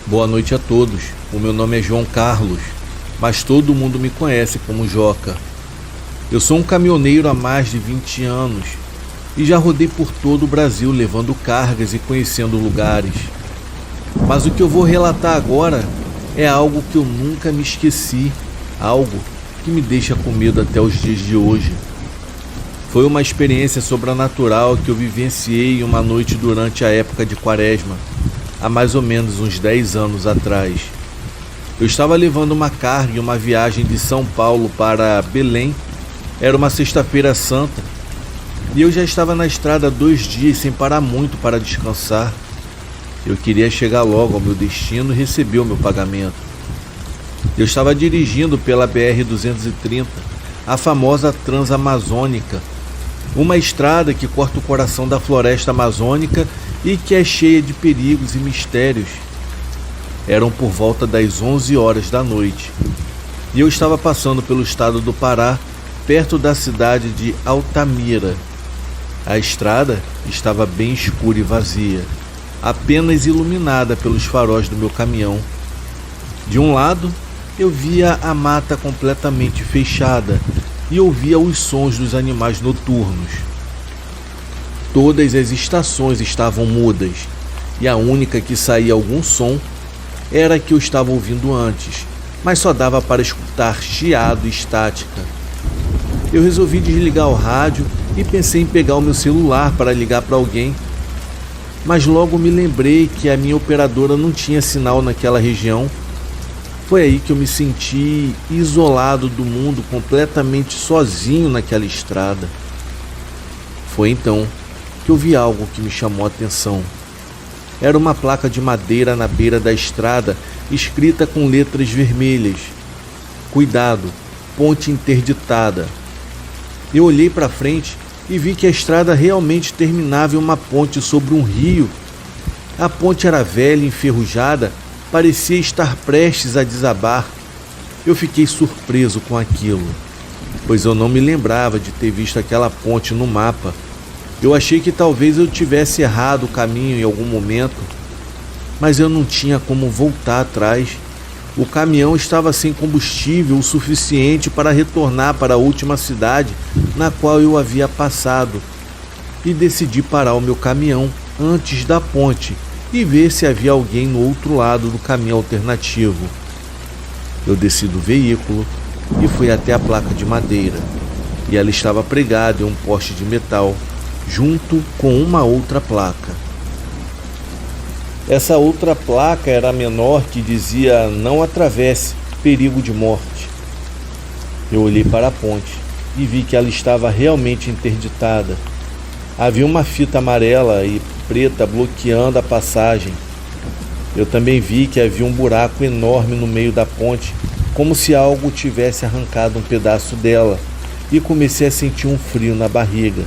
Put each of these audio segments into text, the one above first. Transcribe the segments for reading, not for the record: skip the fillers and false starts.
Boa noite a todos. O meu nome é João Carlos, mas todo mundo me conhece como Joca. Eu sou um caminhoneiro há mais de 20 anos e já rodei por todo o Brasil levando cargas e conhecendo lugares. Mas o que eu vou relatar agora é algo que eu nunca me esqueci, algo que me deixa com medo até os dias de hoje. Foi uma experiência sobrenatural que eu vivenciei uma noite durante a época de Quaresma, há mais ou menos uns 10 anos atrás. Eu estava levando uma carga em uma viagem de São Paulo para Belém. Era uma sexta-feira santa e eu já estava na estrada há 2 dias sem parar muito para descansar. Eu queria chegar logo ao meu destino e receber o meu pagamento. Eu estava dirigindo pela BR-230, a famosa Transamazônica, uma estrada que corta o coração da floresta amazônica e que é cheia de perigos e mistérios. Eram por volta das 11 horas da noite e eu estava passando pelo estado do Pará, perto da cidade de Altamira. A estrada estava bem escura e vazia, apenas iluminada pelos faróis do meu caminhão. De um lado, eu via a mata completamente fechada e ouvia os sons dos animais noturnos. Todas as estações estavam mudas e a única que saía algum som era a que eu estava ouvindo antes, mas só dava para escutar chiado e estática. Eu resolvi desligar o rádio e pensei em pegar o meu celular para ligar para alguém, mas logo me lembrei que a minha operadora não tinha sinal naquela região. Foi aí que eu me senti isolado do mundo, completamente sozinho naquela estrada. Foi então que eu vi algo que me chamou a atenção. Era uma placa de madeira na beira da estrada, escrita com letras vermelhas: "Cuidado, ponte interditada". Eu olhei para frente e vi que a estrada realmente terminava em uma ponte sobre um rio. A ponte era velha e enferrujada, parecia estar prestes a desabar. Eu fiquei surpreso com aquilo, pois eu não me lembrava de ter visto aquela ponte no mapa. Eu achei que talvez eu tivesse errado o caminho em algum momento, mas eu não tinha como voltar atrás. O caminhão estava sem combustível o suficiente para retornar para a última cidade na qual eu havia passado, e decidi parar o meu caminhão antes da ponte e ver se havia alguém no outro lado do caminho alternativo. Eu desci do veículo e fui até a placa de madeira, e ela estava pregada em um poste de metal, junto com uma outra placa. Essa outra placa era a menor, que dizia: "Não atravesse, perigo de morte". Eu olhei para a ponte e vi que ela estava realmente interditada. Havia uma fita amarela e preta bloqueando a passagem. Eu também vi que havia um buraco enorme no meio da ponte, como se algo tivesse arrancado um pedaço dela, e comecei a sentir um frio na barriga,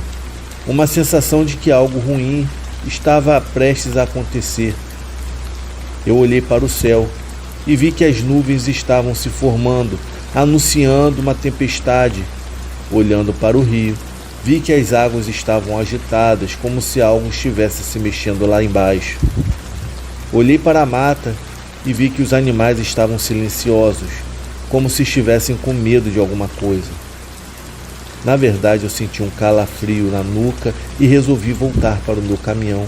uma sensação de que algo ruim estava prestes a acontecer. Eu olhei para o céu e vi que as nuvens estavam se formando, anunciando uma tempestade. Olhando para o rio, vi que as águas estavam agitadas, como se algo estivesse se mexendo lá embaixo. Olhei para a mata e vi que os animais estavam silenciosos, como se estivessem com medo de alguma coisa. Na verdade, eu senti um calafrio na nuca e resolvi voltar para o meu caminhão.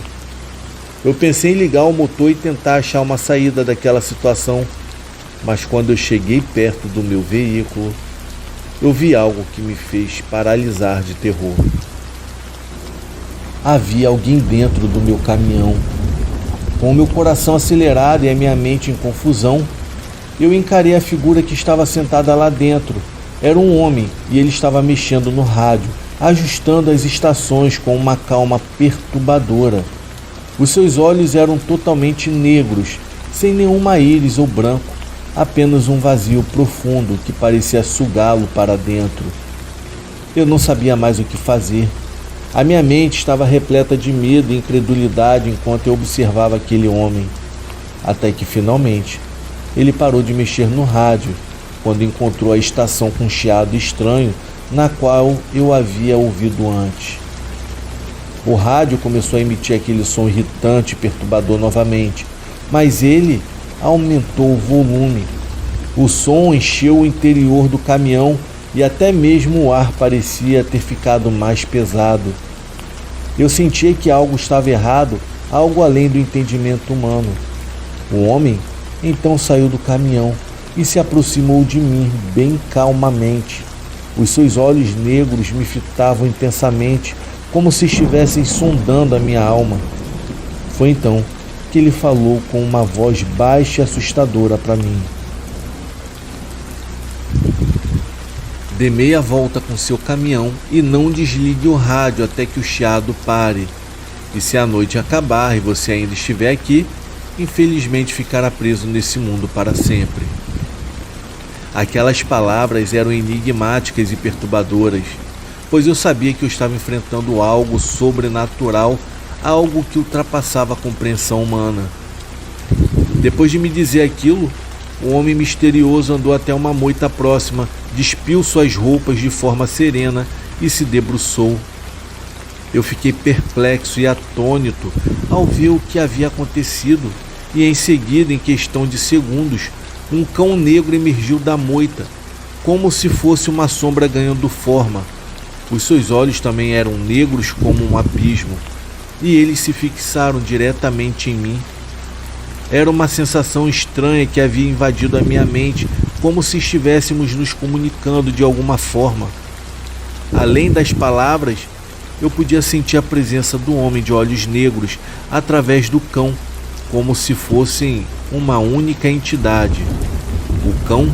Eu pensei em ligar o motor e tentar achar uma saída daquela situação, mas quando eu cheguei perto do meu veículo, eu vi algo que me fez paralisar de terror. Havia alguém dentro do meu caminhão. Com o meu coração acelerado e a minha mente em confusão, eu encarei a figura que estava sentada lá dentro. Era um homem e ele estava mexendo no rádio, ajustando as estações com uma calma perturbadora. Os seus olhos eram totalmente negros, sem nenhuma íris ou branco, apenas um vazio profundo que parecia sugá-lo para dentro. Eu não sabia mais o que fazer. A minha mente estava repleta de medo e incredulidade enquanto eu observava aquele homem, até que finalmente ele parou de mexer no rádio quando encontrou a estação com um chiado estranho na qual eu havia ouvido antes. O rádio começou a emitir aquele som irritante e perturbador novamente, mas ele aumentou o volume. O som encheu o interior do caminhão e até mesmo o ar parecia ter ficado mais pesado. Eu sentia que algo estava errado, algo além do entendimento humano. O homem então saiu do caminhão e se aproximou de mim bem calmamente. Os seus olhos negros me fitavam intensamente, como se estivessem sondando a minha alma. Foi então que ele falou com uma voz baixa e assustadora para mim. Dê meia volta com seu caminhão e não desligue o rádio até que o chiado pare. E se a noite acabar e você ainda estiver aqui, infelizmente ficará preso nesse mundo para sempre. Aquelas palavras eram enigmáticas e perturbadoras, pois eu sabia que eu estava enfrentando algo sobrenatural, algo que ultrapassava a compreensão humana. Depois de me dizer aquilo, o homem misterioso andou até uma moita próxima, despiu suas roupas de forma serena e se debruçou. Eu fiquei perplexo e atônito ao ver o que havia acontecido, e em seguida, em questão de segundos, um cão negro emergiu da moita, como se fosse uma sombra ganhando forma. Os seus olhos também eram negros como um abismo, e eles se fixaram diretamente em mim. Era uma sensação estranha que havia invadido a minha mente, como se estivéssemos nos comunicando de alguma forma. Além das palavras, eu podia sentir a presença do homem de olhos negros através do cão, como se fossem uma única entidade. O cão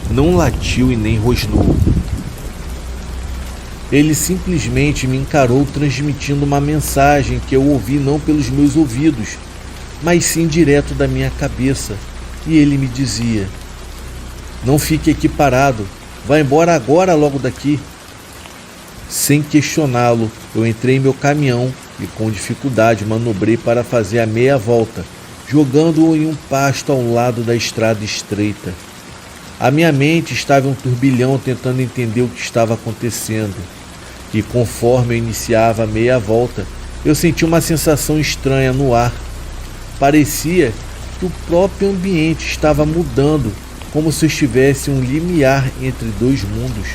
não latiu e nem rosnou. Ele simplesmente me encarou transmitindo uma mensagem que eu ouvi não pelos meus ouvidos, mas sim direto da minha cabeça. E ele me dizia: não fique aqui parado, vá embora agora logo daqui. Sem questioná-lo, eu entrei em meu caminhão e com dificuldade manobrei para fazer a meia volta, jogando-o em um pasto ao lado da estrada estreita. A minha mente estava em um turbilhão tentando entender o que estava acontecendo. E conforme eu iniciava a meia volta, eu senti uma sensação estranha no ar. Parecia que o próprio ambiente estava mudando, como se estivesse um limiar entre dois mundos.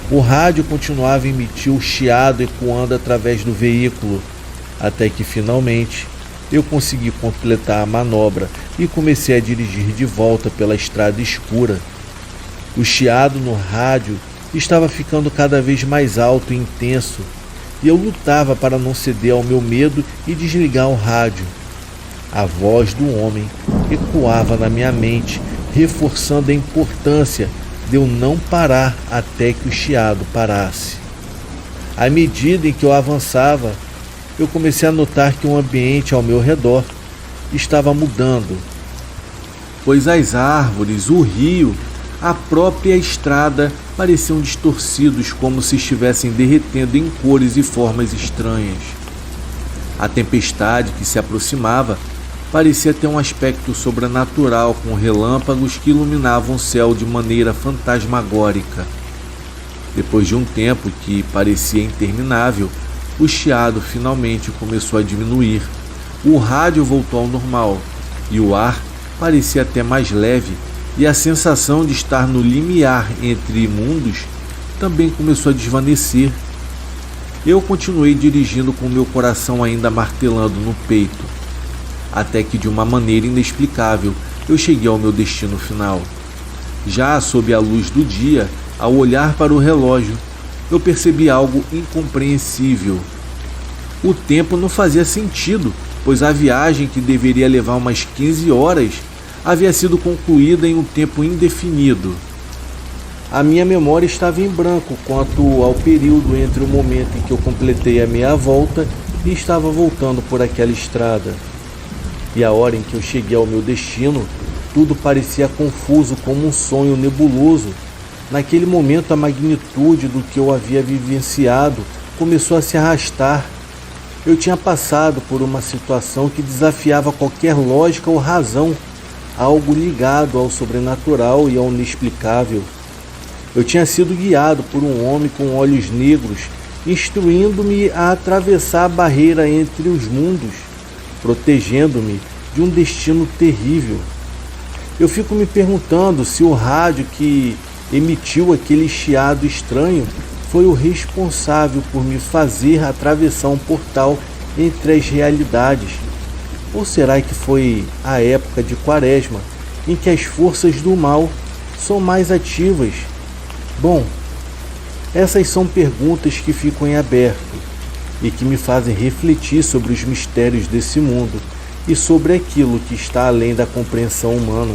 O rádio continuava a emitir o chiado ecoando através do veículo, até que finalmente eu consegui completar a manobra e comecei a dirigir de volta pela estrada escura. O chiado no rádio estava ficando cada vez mais alto e intenso, e eu lutava para não ceder ao meu medo e desligar o rádio. A voz do homem ecoava na minha mente, reforçando a importância de eu não parar até que o chiado parasse. À medida em que eu avançava, eu comecei a notar que o ambiente ao meu redor estava mudando, pois as árvores, o rio, a própria estrada pareciam distorcidos, como se estivessem derretendo em cores e formas estranhas. A tempestade que se aproximava parecia ter um aspecto sobrenatural, com relâmpagos que iluminavam o céu de maneira fantasmagórica. Depois de um tempo que parecia interminável, o chiado finalmente começou a diminuir. O rádio voltou ao normal e o ar parecia até mais leve, e a sensação de estar no limiar entre mundos também começou a desvanecer. Eu continuei dirigindo com meu coração ainda martelando no peito, até que de uma maneira inexplicável eu cheguei ao meu destino final. Já sob a luz do dia, ao olhar para o relógio, eu percebi algo incompreensível. O tempo não fazia sentido, pois a viagem, que deveria levar umas 15 horas, havia sido concluída em um tempo indefinido. A minha memória estava em branco quanto ao período entre o momento em que eu completei a meia volta e estava voltando por aquela estrada. E a hora em que eu cheguei ao meu destino, tudo parecia confuso como um sonho nebuloso. Naquele momento, a magnitude do que eu havia vivenciado começou a se arrastar. Eu tinha passado por uma situação que desafiava qualquer lógica ou razão, algo ligado ao sobrenatural e ao inexplicável. Eu tinha sido guiado por um homem com olhos negros, instruindo-me a atravessar a barreira entre os mundos, protegendo-me de um destino terrível. Eu fico me perguntando se o rádio que emitiu aquele chiado estranho foi o responsável por me fazer atravessar um portal entre as realidades. Ou será que foi a época de Quaresma, em que as forças do mal são mais ativas? Bom, essas são perguntas que ficam em aberto e que me fazem refletir sobre os mistérios desse mundo e sobre aquilo que está além da compreensão humana.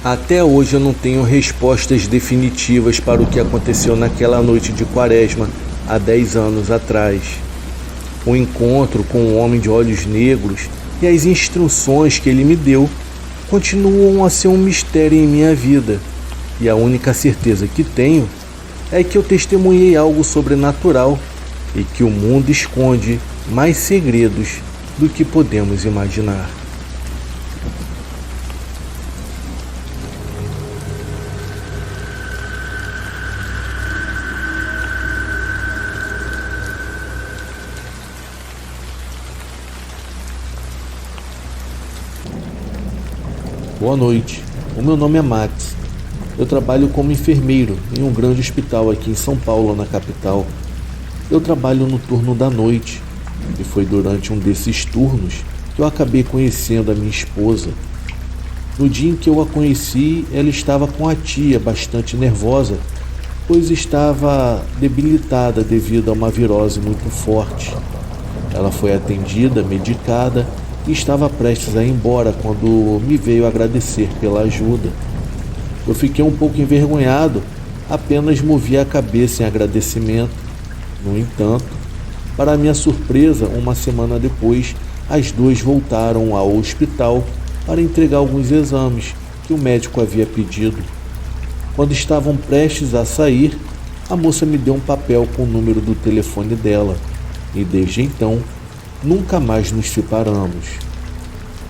Até hoje eu não tenho respostas definitivas para o que aconteceu naquela noite de Quaresma há 10 anos atrás. O encontro com um homem de olhos negros e as instruções que ele me deu continuam a ser um mistério em minha vida, e a única certeza que tenho é que eu testemunhei algo sobrenatural e que o mundo esconde mais segredos do que podemos imaginar. Boa noite, o meu nome é Max. Eu trabalho como enfermeiro em um grande hospital aqui em São Paulo, na capital. Eu trabalho no turno da noite e foi durante um desses turnos que eu acabei conhecendo a minha esposa. No dia em que eu a conheci, ela estava com a tia bastante nervosa, pois estava debilitada devido a uma virose muito forte. Ela foi atendida, medicada e estava prestes a ir embora quando me veio agradecer pela ajuda. Eu fiquei um pouco envergonhado, apenas movi a cabeça em agradecimento. No entanto, para minha surpresa, uma semana depois, as duas voltaram ao hospital para entregar alguns exames que o médico havia pedido. Quando estavam prestes a sair, a moça me deu um papel com o número do telefone dela, e desde então, nunca mais nos separamos.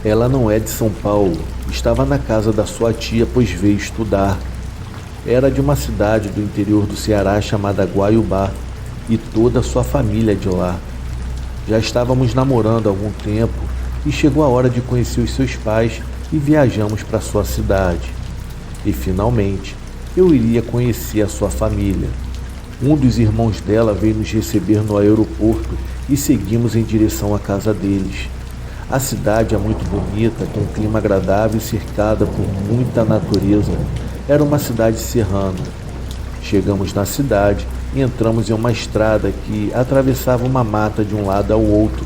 Ela não é de São Paulo, estava na casa da sua tia, pois veio estudar. Era de uma cidade do interior do Ceará chamada Guaiubá, e toda a sua família é de lá. Já estávamos namorando há algum tempo e chegou a hora de conhecer os seus pais e viajamos para sua cidade. E finalmente, eu iria conhecer a sua família. Um dos irmãos dela veio nos receber no aeroporto e seguimos em direção à casa deles. A cidade é muito bonita, com um clima agradável e cercada por muita natureza. Era uma cidade serrana. Chegamos na cidade e entramos em uma estrada que atravessava uma mata de um lado ao outro.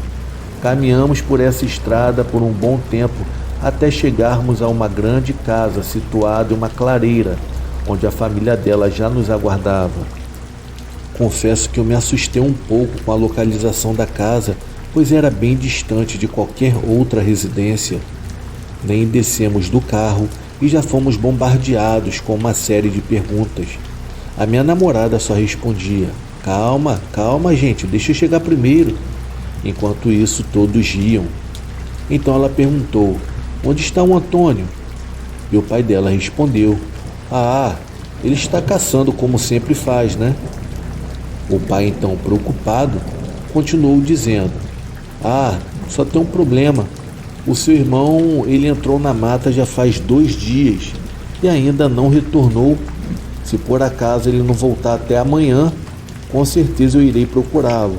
Caminhamos por essa estrada por um bom tempo até chegarmos a uma grande casa situada em uma clareira, onde a família dela já nos aguardava. Confesso que eu me assustei um pouco com a localização da casa, pois era bem distante de qualquer outra residência. Nem descemos do carro e já fomos bombardeados com uma série de perguntas. A minha namorada só respondia: calma, calma gente, deixa eu chegar primeiro. Enquanto isso todos riam. Então ela perguntou: onde está o Antônio? E o pai dela respondeu: ele está caçando como sempre faz, né? O pai, então preocupado, continuou dizendo: só tem um problema. O seu irmão, ele entrou na mata já faz 2 dias e ainda não retornou. Se por acaso ele não voltar até amanhã, com certeza eu irei procurá-lo.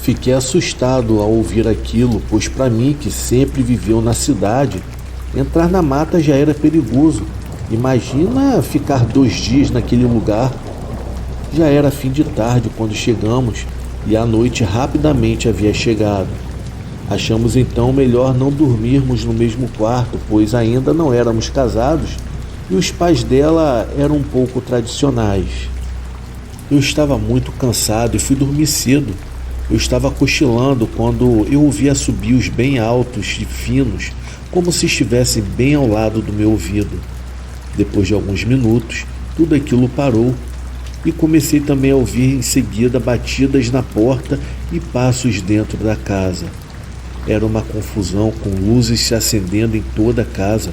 Fiquei assustado ao ouvir aquilo, pois para mim, que sempre viveu na cidade, entrar na mata já era perigoso. Imagina ficar 2 dias naquele lugar. Já era fim de tarde quando chegamos e a noite rapidamente havia chegado. Achamos então melhor não dormirmos no mesmo quarto, pois ainda não éramos casados e os pais dela eram um pouco tradicionais. Eu estava muito cansado e fui dormir cedo. Eu estava cochilando quando eu ouvi assobios bem altos e finos, como se estivessem bem ao lado do meu ouvido. Depois de alguns minutos, tudo aquilo parou e comecei também a ouvir em seguida batidas na porta e passos dentro da casa. Era uma confusão, com luzes se acendendo em toda a casa.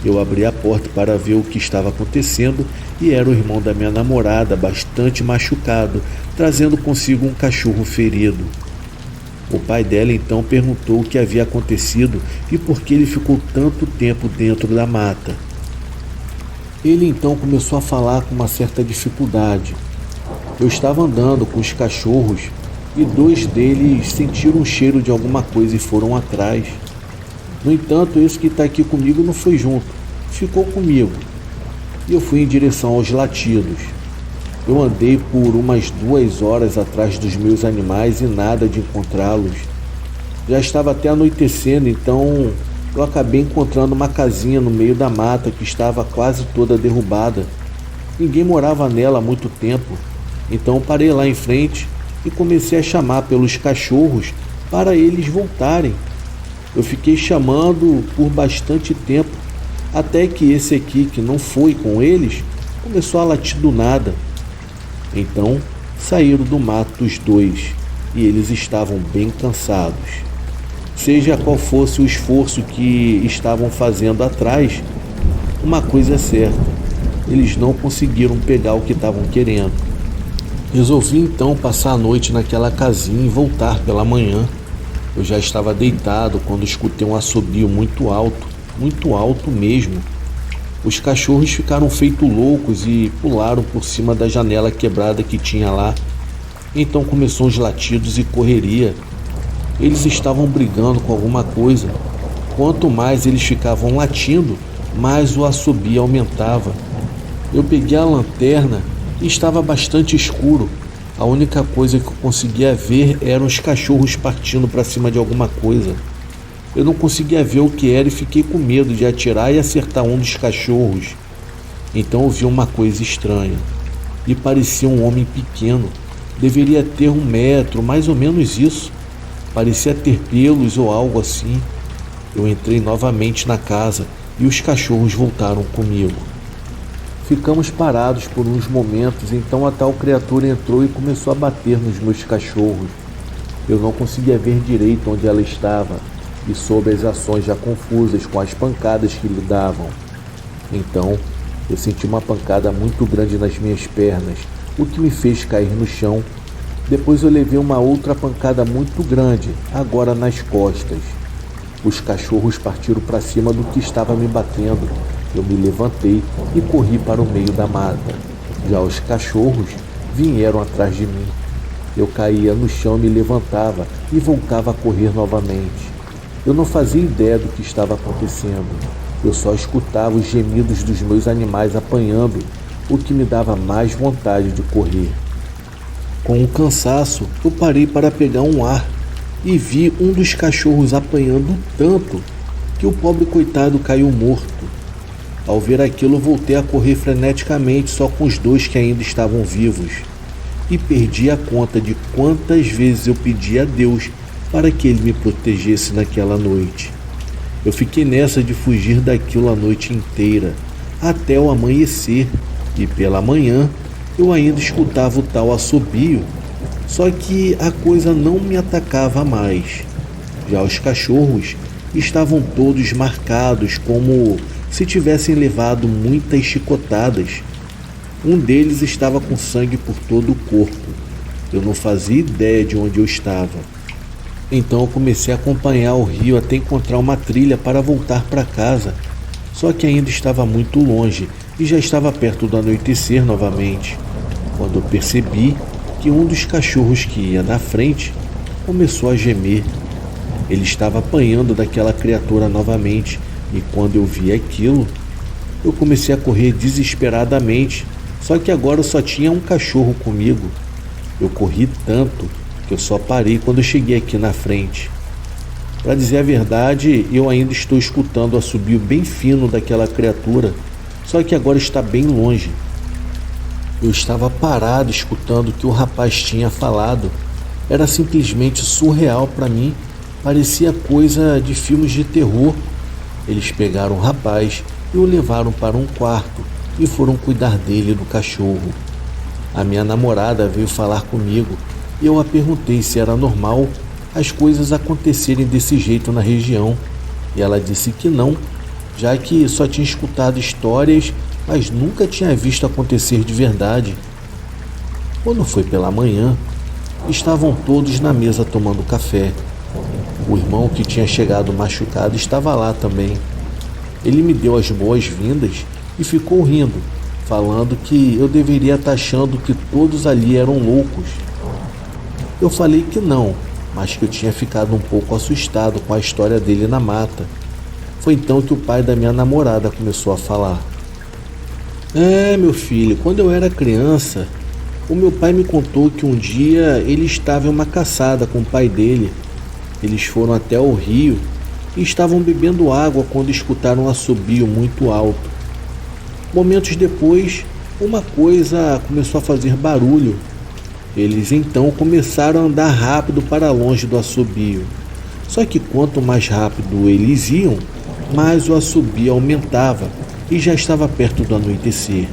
Eu abri a porta para ver o que estava acontecendo e era o irmão da minha namorada, bastante machucado, trazendo consigo um cachorro ferido. O pai dela então perguntou o que havia acontecido e por que ele ficou tanto tempo dentro da mata. Ele então começou a falar com uma certa dificuldade. Eu estava andando com os cachorros e 2 deles sentiram um cheiro de alguma coisa e foram atrás. No entanto, esse que está aqui comigo não foi junto, ficou comigo. E eu fui em direção aos latidos. Eu andei por umas 2 horas atrás dos meus animais e nada de encontrá-los. Já estava até anoitecendo, então eu acabei encontrando uma casinha no meio da mata que estava quase toda derrubada. Ninguém morava nela há muito tempo, então eu parei lá em frente e comecei a chamar pelos cachorros para eles voltarem. Eu fiquei chamando por bastante tempo, até que esse aqui, que não foi com eles, começou a latir do nada. Então saíram do mato os 2 e eles estavam bem cansados. Seja qual fosse o esforço que estavam fazendo atrás, uma coisa é certa, eles não conseguiram pegar o que estavam querendo. Resolvi então passar a noite naquela casinha e voltar pela manhã. Eu já estava deitado quando escutei um assobio muito alto mesmo. Os cachorros ficaram feito loucos e pularam por cima da janela quebrada que tinha lá. Então começou os latidos e correria. Eles estavam brigando com alguma coisa. Quanto mais eles ficavam latindo, mais o assobio aumentava. Eu peguei a lanterna e estava bastante escuro. A única coisa que eu conseguia ver eram os cachorros partindo para cima de alguma coisa. Eu não conseguia ver o que era e fiquei com medo de atirar e acertar um dos cachorros. Então eu vi uma coisa estranha. E parecia um homem pequeno. Deveria ter 1 metro, mais ou menos isso. Parecia ter pelos ou algo assim. Eu entrei novamente na casa e os cachorros voltaram comigo. Ficamos parados por uns momentos, então a tal criatura entrou e começou a bater nos meus cachorros. Eu não conseguia ver direito onde ela estava e soube as ações já confusas com as pancadas que lhe davam. Então, eu senti uma pancada muito grande nas minhas pernas, o que me fez cair no chão. Depois eu levei uma outra pancada muito grande, agora nas costas. Os cachorros partiram para cima do que estava me batendo. Eu me levantei e corri para o meio da mata. Já os cachorros vieram atrás de mim. Eu caía no chão e me levantava e voltava a correr novamente. Eu não fazia ideia do que estava acontecendo. Eu só escutava os gemidos dos meus animais apanhando, o que me dava mais vontade de correr. Com o cansaço, eu parei para pegar um ar e vi um dos cachorros apanhando tanto que o pobre coitado caiu morto. Ao ver aquilo, voltei a correr freneticamente só com os 2 que ainda estavam vivos. E perdi a conta de quantas vezes eu pedi a Deus para que Ele me protegesse naquela noite. Eu fiquei nessa de fugir daquilo a noite inteira, até o amanhecer, e pela manhã eu ainda escutava o tal assobio, só que a coisa não me atacava mais. Já os cachorros estavam todos marcados, como se tivessem levado muitas chicotadas. Um deles estava com sangue por todo o corpo. Eu não fazia ideia de onde eu estava. Então eu comecei a acompanhar o rio até encontrar uma trilha para voltar para casa. Só que ainda estava muito longe e já estava perto do anoitecer novamente, quando eu percebi que um dos cachorros que ia na frente começou a gemer. Ele estava apanhando daquela criatura novamente, e quando eu vi aquilo, eu comecei a correr desesperadamente, só que agora só tinha um cachorro comigo. Eu corri tanto que eu só parei quando eu cheguei aqui na frente. Para dizer a verdade, eu ainda estou escutando o assobio bem fino daquela criatura, só que agora está bem longe. Eu estava parado escutando o que o rapaz tinha falado. Era simplesmente surreal para mim, parecia coisa de filmes de terror. Eles pegaram o rapaz e o levaram para um quarto e foram cuidar dele e do cachorro. A minha namorada veio falar comigo e eu a perguntei se era normal as coisas acontecerem desse jeito na região. E ela disse que não, já que só tinha escutado histórias, mas nunca tinha visto acontecer de verdade. Quando foi pela manhã, estavam todos na mesa tomando café. O irmão que tinha chegado machucado estava lá também. Ele me deu as boas-vindas e ficou rindo, falando que eu deveria estar achando que todos ali eram loucos. Eu falei que não, mas que eu tinha ficado um pouco assustado com a história dele na mata. Foi então que o pai da minha namorada começou a falar. Meu filho, quando eu era criança, o meu pai me contou que um dia ele estava em uma caçada com o pai dele. Eles foram até o rio e estavam bebendo água quando escutaram um assobio muito alto. Momentos depois, uma coisa começou a fazer barulho. Eles então começaram a andar rápido para longe do assobio. Só que quanto mais rápido eles iam, mais o assobio aumentava e já estava perto do anoitecer.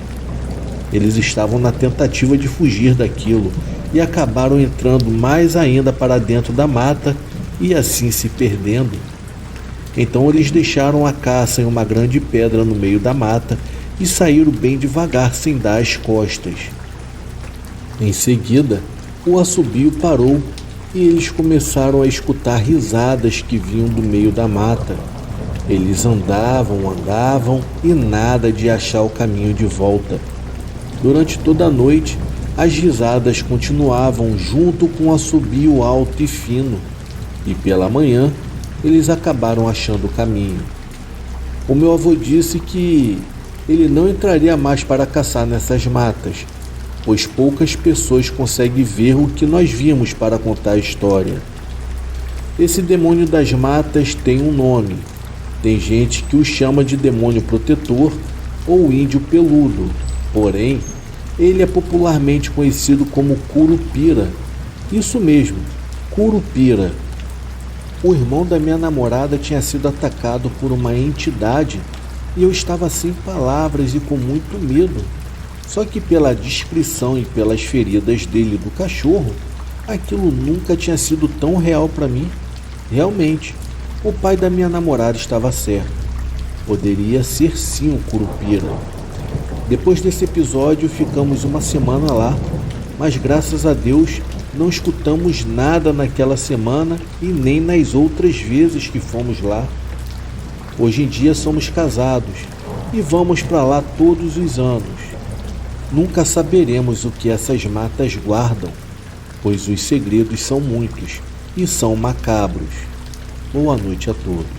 Eles estavam na tentativa de fugir daquilo e acabaram entrando mais ainda para dentro da mata e assim se perdendo. Então eles deixaram a caça em uma grande pedra no meio da mata e saíram bem devagar sem dar as costas. Em seguida, o assobio parou e eles começaram a escutar risadas que vinham do meio da mata. Eles andavam e nada de achar o caminho de volta. Durante toda a noite, as risadas continuavam junto com o assobio alto e fino, e pela manhã eles acabaram achando o caminho. O meu avô disse que ele não entraria mais para caçar nessas matas, pois poucas pessoas conseguem ver o que nós vimos para contar a história. Esse demônio das matas tem um nome. Tem gente que o chama de demônio protetor ou índio peludo, porém, ele é popularmente conhecido como Curupira. Isso mesmo, Curupira. O irmão da minha namorada tinha sido atacado por uma entidade e eu estava sem palavras e com muito medo. Só que pela descrição e pelas feridas dele e do cachorro, aquilo nunca tinha sido tão real para mim. Realmente, o pai da minha namorada estava certo. Poderia ser sim o Curupira. Depois desse episódio, ficamos uma semana lá, mas graças a Deus não escutamos nada naquela semana e nem nas outras vezes que fomos lá. Hoje em dia somos casados e vamos para lá todos os anos. Nunca saberemos o que essas matas guardam, pois os segredos são muitos e são macabros. Boa noite a todos.